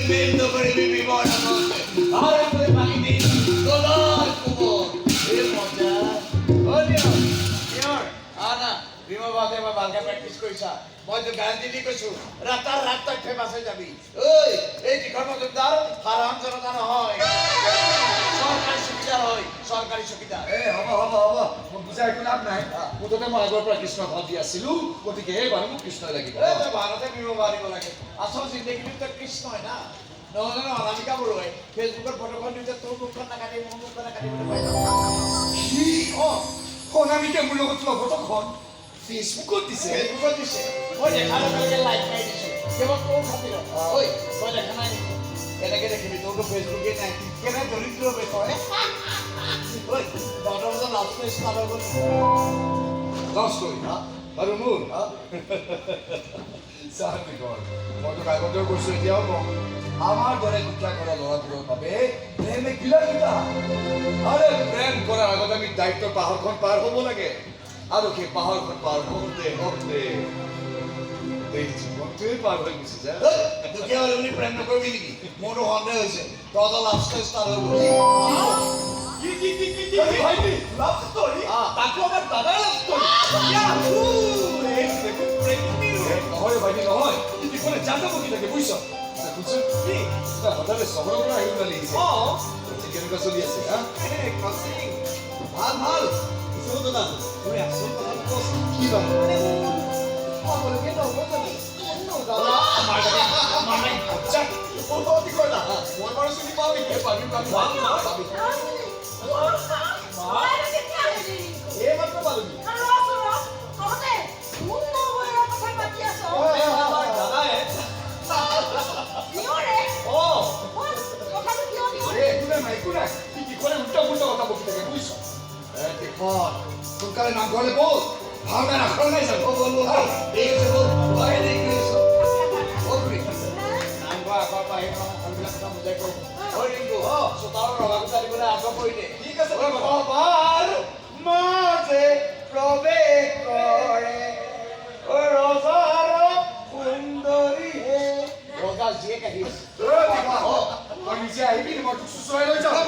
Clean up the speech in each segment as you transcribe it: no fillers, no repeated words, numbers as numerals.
মেল নকৰিবি বিমৰ আগত আৰু তোৰে ভাঙি দিম গলাৰ কোমল এই মজা অ' দিয়ক কিয়ৰ না বিমৰ বাদে মই ভালকৈ প্ৰেক্টিচ কৰিছা মইতো গেৰাণ্টি দি কৈছোঁ ৰাতাৰ ৰাত তই ফেমাছ হৈ যাবি ঐ এই তীখৰ মজুমদাৰ সাধাৰণ জনতা নহয় চৰকাৰী চকীদাৰ হয় চৰকাৰী চকীদাৰ হ'ব মই বুজাই একো লাভ নাই মুঠতে মই আগৰ পৰা কৃষ্ণ ভাৱ দি আছিলো গতিকে এইবাৰ মোক কৃষ্ণই লাগিব তই ভাৰতে বিমো মাৰিব লাগে আচল জিন্দগীটো তই কৃষ্ণই না নহ'লে অনামিকা বৰুৱাই ফেচবুকত ফটোখন দিওঁতে তোৰ মুখখন নাকাটি মোৰ মুখখন নাকাটিবলৈ পাই যাওঁ অনামিকে মোৰ লগত লোৱা ফটোখন ফেচবুকত দিছে মই দেখা লগে লাইক মাৰি দিছোঁ কেৱল তোৰ খাতিৰত ঐ তই দেখা নাই নেকি কেনেকৈ দেখিবি তোৰতো ফেচবুকেই নাই কেনে দৰিদ্ৰ বে তই ঐ তহঁতৰ মাজত লাভ ষ্টৰী ষ্টাৰ্ট হৈ গ'ল লাভ ষ্টৰী আৰু মোৰ চাহাতি কৰ মইতো কাগজৰ কৈছোঁ এতিয়াও কওঁ আমাৰ দৰে দুখীয়া কৰা ল'ৰাবোৰৰ বাবে প্ৰেম এক বিলাসিতা আৰে প্ৰেম কৰাৰ আগত আমি দায়িত্বৰ পাহাৰখন পাৰ হ'ব লাগে আৰু সেই পাহাৰখন পাৰ হওঁতে জীৱনটোৱেই পাৰ হৈ গুচি যায় দুখীয়া হ'লে বুলি প্ৰেম নকৰিবি নেকি মোৰতো সন্দেহ হৈছে তহঁতৰ লাভ ষ্টৰী ষ্টাৰ্ট হৈ গ'ল লাভ ষ্টৰী তাকো আমাৰ দাদাৰ লাভ ষ্টৰী নহয় ভাইটি নহয় ইফালে জানো বকি থাকে বুজিছ বুজিছ কি হঠাতে চহৰৰ পৰা আহি ওলালি কেনেকুৱা চলি আছে ভাল ভাল দাদা তুমি আচল কথাটো কচোন কি বা সকলোকে নহ'ব জানি মই বাৰু চিনি পাওঁ নেকি পাবি এই মাত্ৰ পালোহি একো নাই কি কৰে উল্টা পুল্টা কথা বকি থাকে বুজিছ সোনকালে নামঘৰলৈ ব'ল ভাওনা ৰাখৰ নাই জানো নামঘৰ আগৰ পৰা সেই মানুহবিলাক কথা বুজাই কওঁ ঐ ৰিংকু চোতালৰ ৰভা কোঠা দিবলৈ আৰম্ভ কৰিলে ঠিক আছে সভাৰ মাজে প্ৰৱেশ কৰে ৰজাৰ সুন্দৰী ৰজা জীয়েক আহি আছে তই নিজে আহিবি মই তোক চুচৰাই লৈ যাওঁ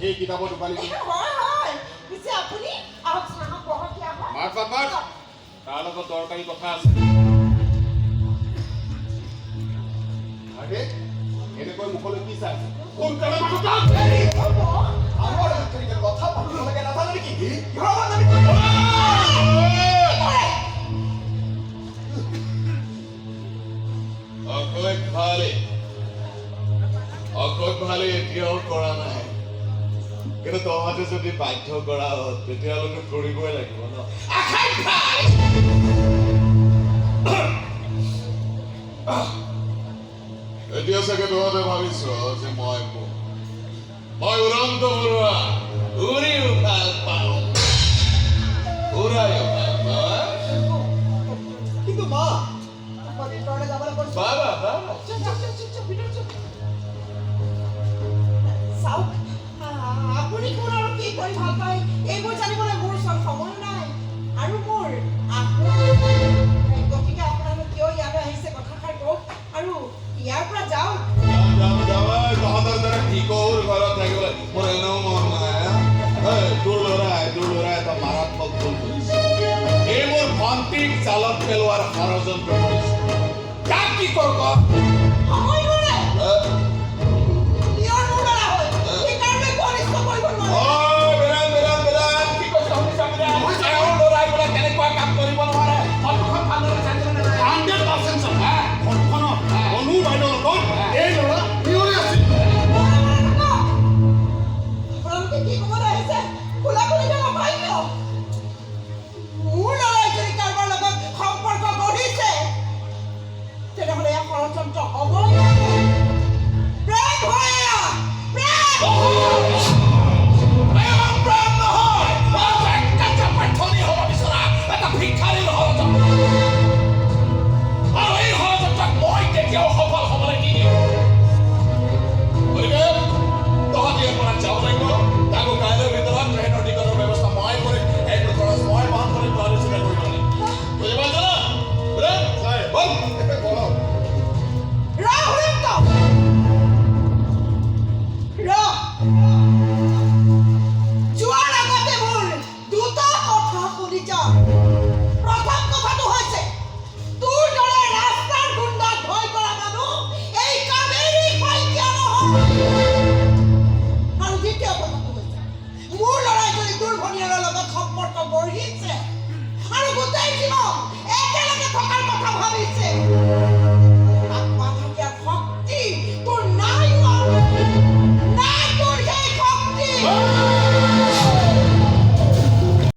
এই কিতাপৰ দোকানী তাৰ লগত দৰকাৰী কথা আছে এনেকৈ মুখলৈ কি চাই সোনকালে কথা পাতিব লাগে নাথাকে নেকি অকল ভালে এতিয়াও কৰা নাই কিন্তু তহঁতে যদি বাধ্য কৰা হ'ল তেতিয়াহ'লেতো কৰিবই লাগিব ন এতিয়া চাগে তহঁতে ভাবিছ যে মই উৰন্ত বৰুৱা উৰিও ভাল পাওঁ উৰাইও ভাল পাওঁ কিন্তু মা বাবা আপুনি কোন আৰু কি কৰি ভাল পায় এইবোৰ জানিবলৈ মোৰ ওচৰত সময় নাই আৰু মোৰ গতিকে আপোনালোক কিয় ইয়ালৈ আহিছে কথাষাৰ কওক আৰু ইয়াৰ পৰা যাওক তহঁতৰ দৰে ভিকৰ ঘৰত থাকিবলৈ মোৰ এনেও মন নাই তোৰ ল'ৰাই এটা মাৰাত্মক ভুল কৰিছে এই মোৰ ভণ্টিক জালত পেলোৱাৰ ষড়যন্ত্ৰ কৰিছে কাক কি কৰ সময় নোৱাৰে ইয়াৰ মোৰ দ্বাৰা হয় সেইকাৰণে কনিষ্ঠ কৰিব নোৱাৰে কেনেকুৱা কাম কৰিব নোৱাৰে ষড়যন্ত্ৰ হ'বই লাগে। প্ৰেম হয় এয়া, প্ৰেম।